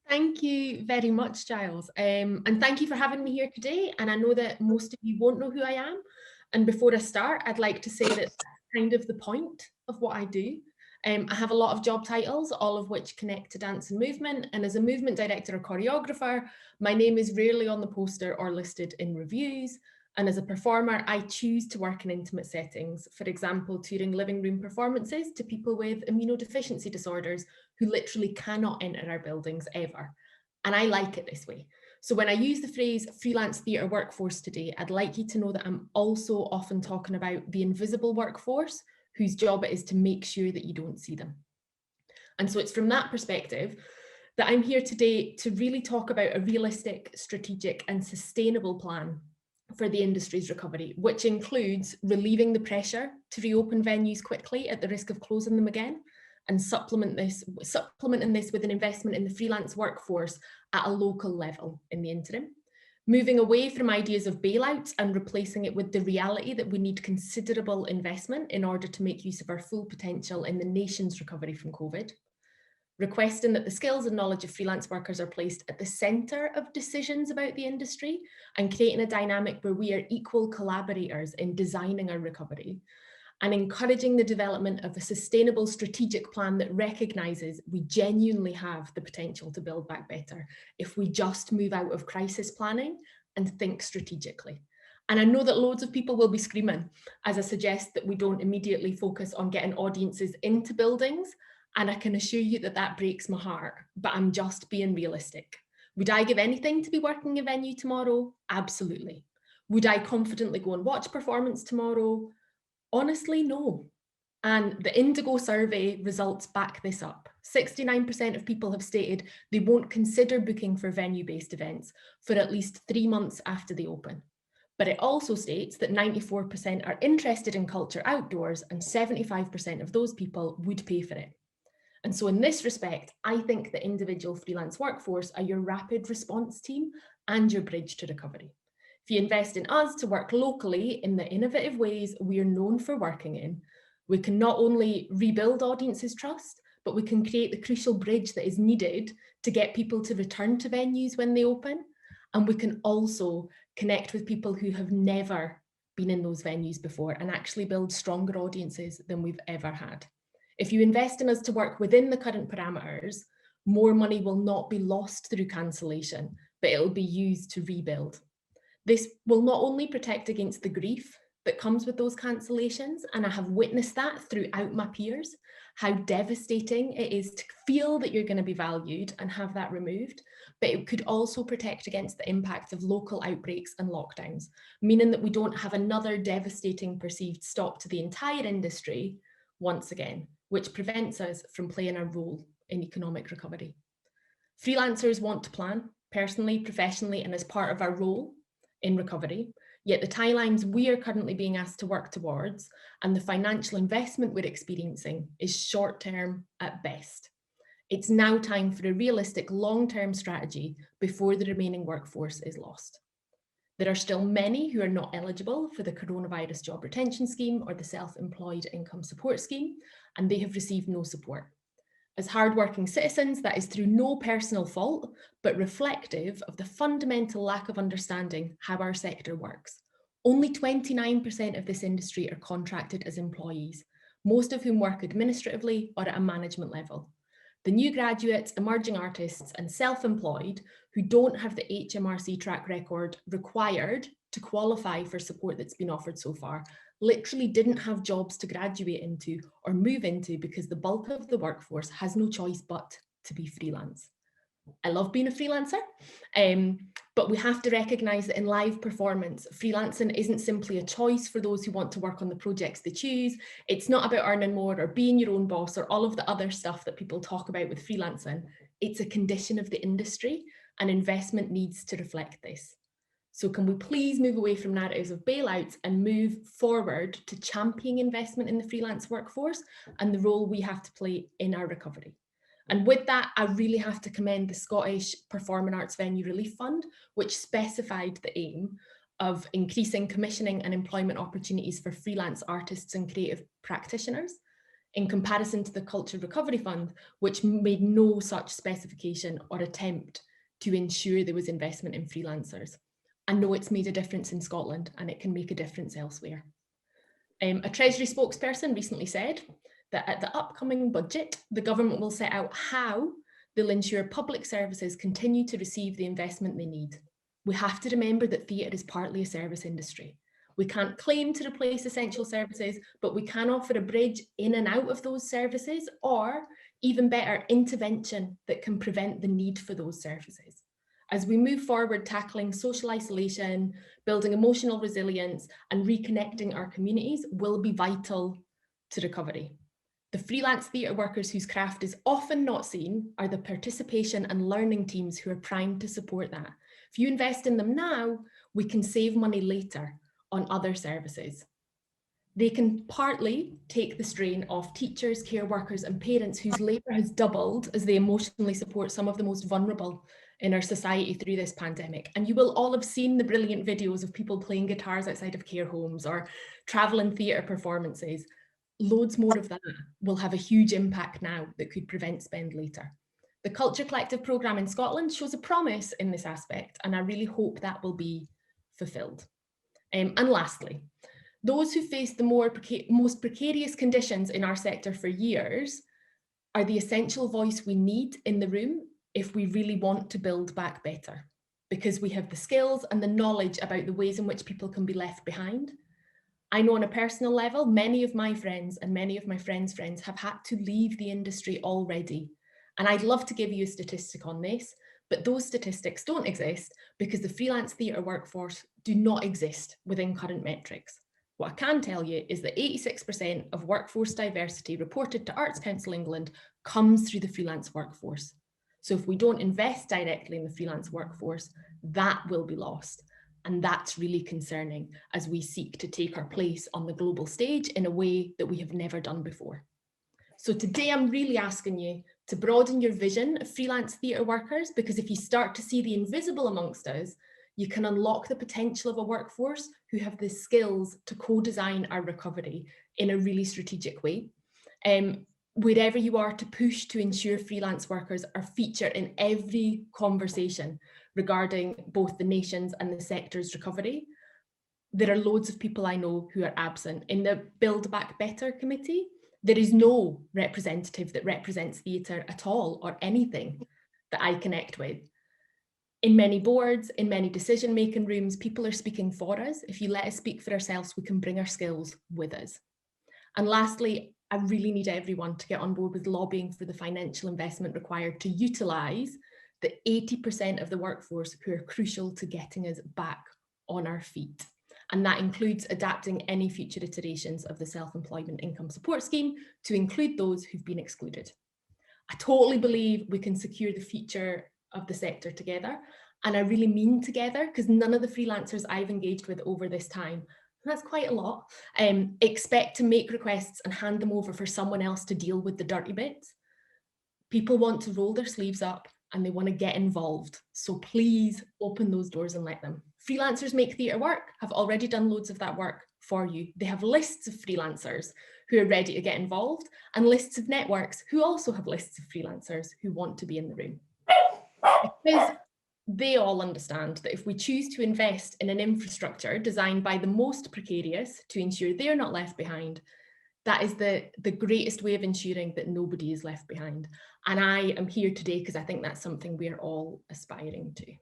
Thank you very much, Giles. And thank you for having me here today. And I know that most of you won't know who I am. And before I start, I'd like to say that that's kind of the point of what I do. I have a lot of job titles, all of which connect to dance and movement. And as a movement director or choreographer, my name is rarely on the poster or listed in reviews. And as a performer, I choose to work in intimate settings, for example, touring living room performances to people with immunodeficiency disorders who literally cannot enter our buildings ever. And I like it this way. So when I use the phrase freelance theatre workforce today, I'd like you to know that I'm also often talking about the invisible workforce whose job it is to make sure that you don't see them. And so it's from that perspective that I'm here today to really talk about a realistic, strategic and sustainable plan for the industry's recovery, which includes relieving the pressure to reopen venues quickly at the risk of closing them again, and supplementing this with an investment in the freelance workforce at a local level in the interim. Moving away from ideas of bailouts and replacing it with the reality that we need considerable investment in order to make use of our full potential in the nation's recovery from COVID. Requesting that the skills and knowledge of freelance workers are placed at the centre of decisions about the industry and creating a dynamic where we are equal collaborators in designing our recovery, and encouraging the development of a sustainable strategic plan that recognises we genuinely have the potential to build back better if we just move out of crisis planning and think strategically. And I know that loads of people will be screaming as I suggest that we don't immediately focus on getting audiences into buildings. And I can assure you that that breaks my heart, but I'm just being realistic. Would I give anything to be working a venue tomorrow? Absolutely. Would I confidently go and watch performance tomorrow? Honestly, no. And the Indigo survey results back this up. 69% of people have stated they won't consider booking for venue-based events for at least 3 months after they open. But it also states that 94% are interested in culture outdoors and 75% of those people would pay for it. And so in this respect, I think the individual freelance workforce are your rapid response team and your bridge to recovery. If you invest in us to work locally in the innovative ways we are known for working in, we can not only rebuild audiences' trust, but we can create the crucial bridge that is needed to get people to return to venues when they open. And we can also connect with people who have never been in those venues before and actually build stronger audiences than we've ever had. If you invest in us to work within the current parameters, more money will not be lost through cancellation, but it'll be used to rebuild. This will not only protect against the grief that comes with those cancellations, and I have witnessed that throughout my peers, how devastating it is to feel that you're going to be valued and have that removed, but it could also protect against the impact of local outbreaks and lockdowns, meaning that we don't have another devastating perceived stop to the entire industry once again, which prevents us from playing our role in economic recovery. Freelancers want to plan, personally, professionally, and as part of our role in recovery, yet the timelines we are currently being asked to work towards and the financial investment we're experiencing is short-term at best. It's now time for a realistic long-term strategy before the remaining workforce is lost. There are still many who are not eligible for the Coronavirus Job Retention Scheme or the Self-Employed Income Support Scheme, and they have received no support. As hardworking citizens, that is through no personal fault, but reflective of the fundamental lack of understanding how our sector works. Only 29% of this industry are contracted as employees, most of whom work administratively or at a management level. The new graduates, emerging artists and self-employed who don't have the HMRC track record required to qualify for support that's been offered so far literally didn't have jobs to graduate into or move into because the bulk of the workforce has no choice but to be freelance. I love being a freelancer, but we have to recognise that in live performance, freelancing isn't simply a choice for those who want to work on the projects they choose. It's not about earning more or being your own boss or all of the other stuff that people talk about with freelancing. It's a condition of the industry, and investment needs to reflect this. So can we please move away from narratives of bailouts and move forward to championing investment in the freelance workforce and the role we have to play in our recovery? And with that, I really have to commend the Scottish Performing Arts Venue Relief Fund, which specified the aim of increasing commissioning and employment opportunities for freelance artists and creative practitioners. in comparison to the Culture Recovery Fund, which made no such specification or attempt to ensure there was investment in freelancers. I know it's made a difference in Scotland and it can make a difference elsewhere. A Treasury spokesperson recently said that at the upcoming budget, the government will set out how they'll ensure public services continue to receive the investment they need. We have to remember that theatre is partly a service industry. We can't claim to replace essential services, but we can offer a bridge in and out of those services, or even better, intervention that can prevent the need for those services. As we move forward, tackling social isolation, building emotional resilience, and reconnecting our communities will be vital to recovery. The freelance theatre workers whose craft is often not seen are the participation and learning teams who are primed to support that. If you invest in them now, we can save money later on other services. They can partly take the strain off teachers, care workers, and parents whose labour has doubled as they emotionally support some of the most vulnerable in our society through this pandemic. And you will all have seen the brilliant videos of people playing guitars outside of care homes or travelling theatre performances. Loads more of that will have a huge impact now that could prevent spend later. The Culture Collective programme in Scotland shows a promise in this aspect, and I really hope that will be fulfilled. And lastly, those who face the most precarious conditions in our sector for years are the essential voice we need in the room if we really want to build back better, because we have the skills and the knowledge about the ways in which people can be left behind. I know on a personal level, many of my friends and many of my friends' friends have had to leave the industry already. And I'd love to give you a statistic on this, but those statistics don't exist because the freelance theatre workforce do not exist within current metrics. What I can tell you is that 86% of workforce diversity reported to Arts Council England comes through the freelance workforce. So if we don't invest directly in the freelance workforce, that will be lost. And that's really concerning as we seek to take our place on the global stage in a way that we have never done before. So today I'm really asking you to broaden your vision of freelance theatre workers, because if you start to see the invisible amongst us, you can unlock the potential of a workforce who have the skills to co-design our recovery in a really strategic way. Wherever you are, to push to ensure freelance workers are featured in every conversation regarding both the nation's and the sector's recovery. There are loads of people I know who are absent. In the Build Back Better committee, there is no representative that represents theatre at all, or anything that I connect with. In many boards, in many decision-making rooms, people are speaking for us. If you let us speak for ourselves, we can bring our skills with us. And lastly, I really need everyone to get on board with lobbying for the financial investment required to utilise the 80% of the workforce who are crucial to getting us back on our feet. And that includes adapting any future iterations of the Self-Employment Income Support Scheme to include those who've been excluded. I totally believe we can secure the future of the sector together. And I really mean together, because none of the freelancers I've engaged with over this time, and that's quite a lot, expect to make requests and hand them over for someone else to deal with the dirty bits. People want to roll their sleeves up and they want to get involved. So please open those doors and let them. Freelancers Make Theatre Work have already done loads of that work for you. They have lists of freelancers who are ready to get involved, and lists of networks who also have lists of freelancers who want to be in the room. Because they all understand that if we choose to invest in an infrastructure designed by the most precarious to ensure they're not left behind, that is the greatest way of ensuring that nobody is left behind. And I am here today because I think that's something we're all aspiring to.